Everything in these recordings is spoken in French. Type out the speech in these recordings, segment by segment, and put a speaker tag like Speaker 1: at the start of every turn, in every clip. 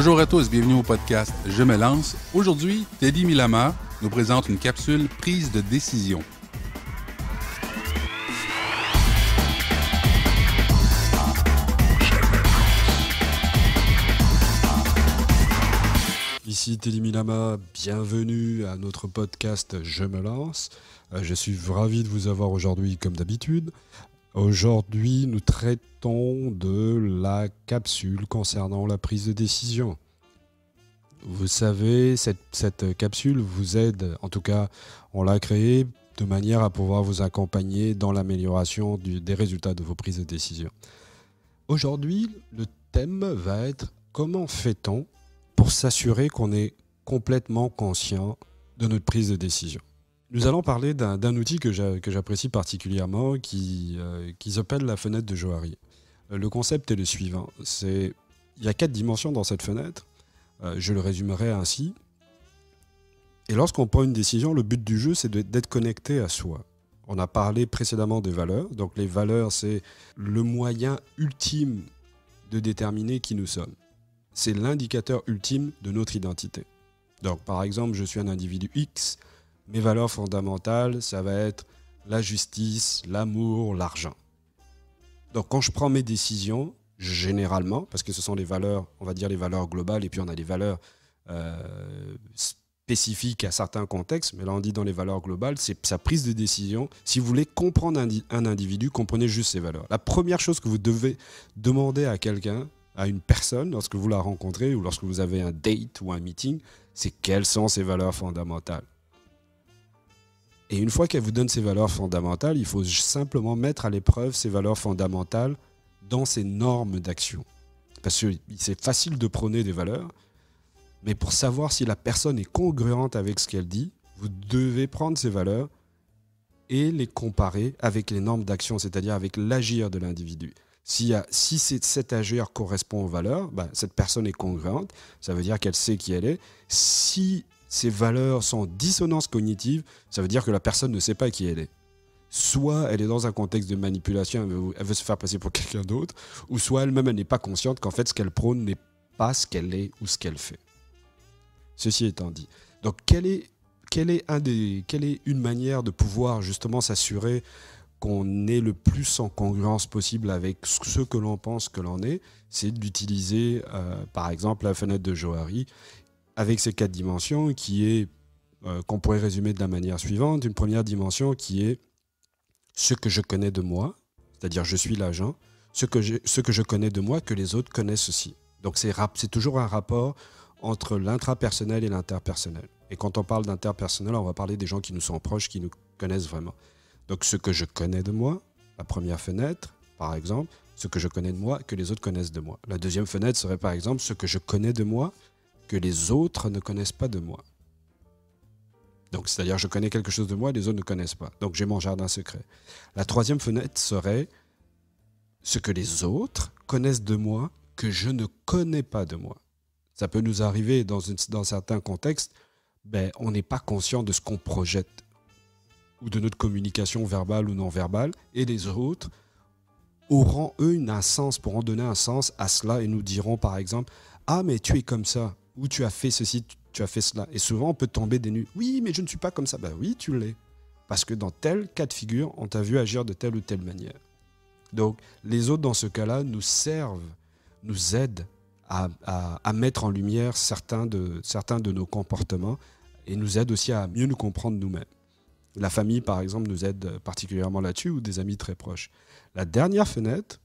Speaker 1: Bonjour à tous, bienvenue au podcast Je me lance. Aujourd'hui, Teddy Milama nous présente une capsule prise de décision.
Speaker 2: Ici Teddy Milama, bienvenue à notre podcast Je me lance. Je suis ravi de vous avoir aujourd'hui comme d'habitude. Aujourd'hui, nous traitons de la capsule concernant la prise de décision. Vous savez, cette capsule vous aide, en tout cas, on l'a créée de manière à pouvoir vous accompagner dans l'amélioration des résultats de vos prises de décision. Aujourd'hui, le thème va être comment fait-on pour s'assurer qu'on est complètement conscient de notre prise de décision. Nous allons parler d'un outil que j'apprécie particulièrement qui s'appelle la fenêtre de Johari. Le concept est le suivant. Il y a 4 dimensions dans cette fenêtre. Je le résumerai ainsi. Et lorsqu'on prend une décision, le but du jeu, c'est d'être connecté à soi. On a parlé précédemment des valeurs. Donc les valeurs, c'est le moyen ultime de déterminer qui nous sommes. C'est l'indicateur ultime de notre identité. Donc par exemple, je suis un individu X. Mes valeurs fondamentales, ça va être la justice, l'amour, l'argent. Donc quand je prends mes décisions, généralement, parce que ce sont les valeurs, on va dire les valeurs globales, et puis on a des valeurs spécifiques à certains contextes, mais là on dit dans les valeurs globales, c'est sa prise de décision. Si vous voulez comprendre un individu, comprenez juste ses valeurs. La première chose que vous devez demander à quelqu'un, à une personne, lorsque vous la rencontrez ou lorsque vous avez un date ou un meeting, c'est quelles sont ses valeurs fondamentales. Et une fois qu'elle vous donne ses valeurs fondamentales, il faut simplement mettre à l'épreuve ces valeurs fondamentales dans ses normes d'action. Parce que c'est facile de prôner des valeurs, mais pour savoir si la personne est congruente avec ce qu'elle dit, vous devez prendre ces valeurs et les comparer avec les normes d'action, c'est-à-dire avec l'agir de l'individu. Si cet agir correspond aux valeurs, cette personne est congruente, ça veut dire qu'elle sait qui elle est. Si ces valeurs sont en dissonance cognitive, ça veut dire que la personne ne sait pas qui elle est. Soit elle est dans un contexte de manipulation, elle veut se faire passer pour quelqu'un d'autre, ou soit elle-même elle n'est pas consciente qu'en fait ce qu'elle prône n'est pas ce qu'elle est ou ce qu'elle fait. Ceci étant dit. Donc quelle est une manière de pouvoir justement s'assurer qu'on est le plus en congruence possible avec ce que l'on pense que l'on est, c'est d'utiliser par exemple la fenêtre de Johari avec ces 4 dimensions qu'on pourrait résumer de la manière suivante. Une première dimension qui est ce que je connais de moi, c'est-à-dire je suis l'agent, ce que je connais de moi que les autres connaissent aussi. Donc c'est toujours un rapport entre l'intrapersonnel et l'interpersonnel. Et quand on parle d'interpersonnel, on va parler des gens qui nous sont proches, qui nous connaissent vraiment. Donc ce que je connais de moi, la première fenêtre, par exemple, ce que je connais de moi que les autres connaissent de moi. La deuxième fenêtre serait par exemple ce que je connais de moi que les autres ne connaissent pas de moi. Donc, c'est-à-dire, je connais quelque chose de moi, les autres ne connaissent pas. Donc, j'ai mon jardin secret. La troisième fenêtre serait ce que les autres connaissent de moi que je ne connais pas de moi. Ça peut nous arriver dans certains contextes, on n'est pas conscient de ce qu'on projette ou de notre communication verbale ou non verbale, et les autres auront, eux, pourront donner un sens à cela et nous diront, par exemple, « Ah, mais tu es comme ça ». Ou tu as fait ceci, tu as fait cela. Et souvent, on peut tomber des nues. Oui, mais je ne suis pas comme ça. Oui, tu l'es. Parce que dans tel cas de figure, on t'a vu agir de telle ou telle manière. Donc, les autres, dans ce cas-là, nous aident à mettre en lumière certains de nos comportements et nous aident aussi à mieux nous comprendre nous-mêmes. La famille, par exemple, nous aide particulièrement là-dessus ou des amis très proches. La dernière fenêtre,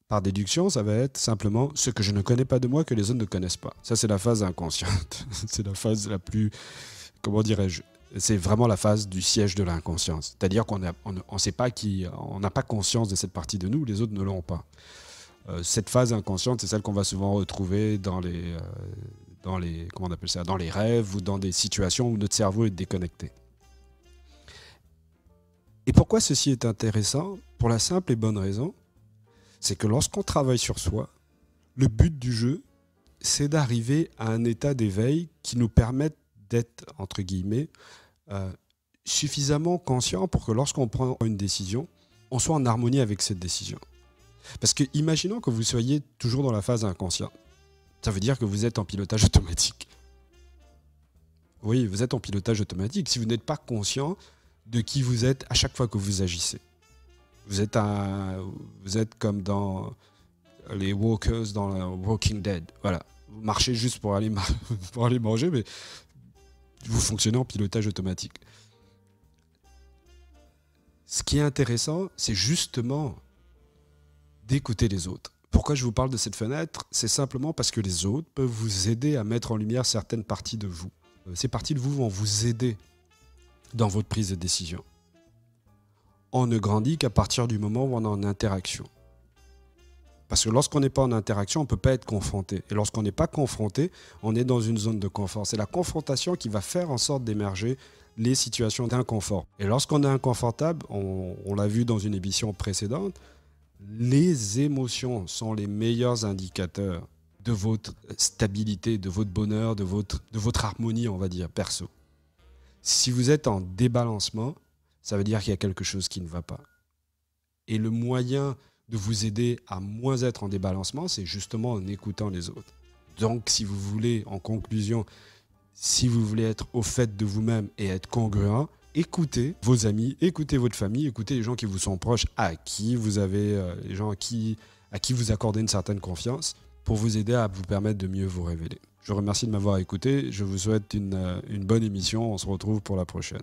Speaker 2: par déduction, ça va être simplement ce que je ne connais pas de moi que les autres ne connaissent pas. Ça, c'est la phase inconsciente. C'est la phase la plus... Comment dirais-je ? C'est vraiment la phase du siège de l'inconscience. C'est-à-dire qu'on sait pas on n'a pas conscience de cette partie de nous, les autres ne l'ont pas. Cette phase inconsciente, c'est celle qu'on va souvent retrouver dans les rêves ou dans des situations où notre cerveau est déconnecté. Et pourquoi ceci est intéressant ? Pour la simple et bonne raison, c'est que lorsqu'on travaille sur soi, le but du jeu, c'est d'arriver à un état d'éveil qui nous permette d'être, entre guillemets, suffisamment conscient pour que lorsqu'on prend une décision, on soit en harmonie avec cette décision. Parce que imaginons que vous soyez toujours dans la phase inconsciente. Ça veut dire que vous êtes en pilotage automatique. Oui, vous êtes en pilotage automatique si vous n'êtes pas conscient de qui vous êtes à chaque fois que vous agissez. Vous êtes comme dans les walkers dans Walking Dead. Voilà. Vous marchez juste pour aller manger, mais vous fonctionnez en pilotage automatique. Ce qui est intéressant, c'est justement d'écouter les autres. Pourquoi je vous parle de cette fenêtre ? C'est simplement parce que les autres peuvent vous aider à mettre en lumière certaines parties de vous. Ces parties de vous vont vous aider dans votre prise de décision. On ne grandit qu'à partir du moment où on est en interaction. Parce que lorsqu'on n'est pas en interaction, on ne peut pas être confronté. Et lorsqu'on n'est pas confronté, on est dans une zone de confort. C'est la confrontation qui va faire en sorte d'émerger les situations d'inconfort. Et lorsqu'on est inconfortable, on l'a vu dans une émission précédente, les émotions sont les meilleurs indicateurs de votre stabilité, de votre bonheur, de votre harmonie, on va dire, perso. Si vous êtes en débalancement, ça veut dire qu'il y a quelque chose qui ne va pas. Et le moyen de vous aider à moins être en débalancement, c'est justement en écoutant les autres. Donc, si vous voulez, en conclusion, si vous voulez être au fait de vous-même et être congruent, écoutez vos amis, écoutez votre famille, écoutez les gens qui vous sont proches, à qui vous avez, les gens à qui vous accordez une certaine confiance, pour vous aider à vous permettre de mieux vous révéler. Je vous remercie de m'avoir écouté. Je vous souhaite une bonne émission. On se retrouve pour la prochaine.